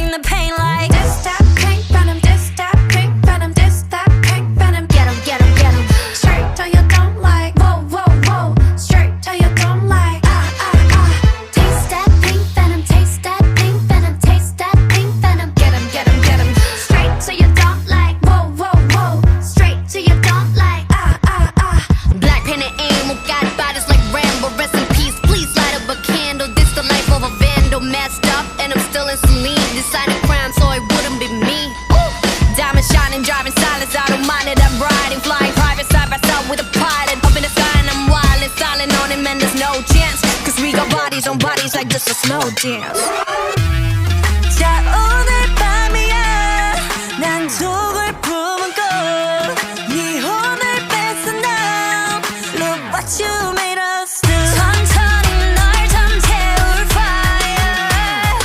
bring the pain like this, that pink venom, this, that pink venom, this, that pink venom. Get 'em, get 'em, get 'em. Straight till you don't like. Whoa, whoa, whoa. Straight till you don't like. Taste that pink venom, taste that pink venom, taste that pink venom. Get 'em, get 'em, get 'em. Straight till you don't like. Whoa, whoa, whoa. Straight till you don't like. Black pen and aim, who got bodies like Rambo. Rest in peace, please light up a candle. This the life of a vandal, messed up, and I'm still in some lean. Decided crime, so it wouldn't be me. Ooh. Diamond shining, driving silence, I don't mind it. I'm riding, flying private side by side with a pilot. Up in the sky and I'm wild and silent on him, and there's no chance. Cause we got bodies on bodies like just a slow dance.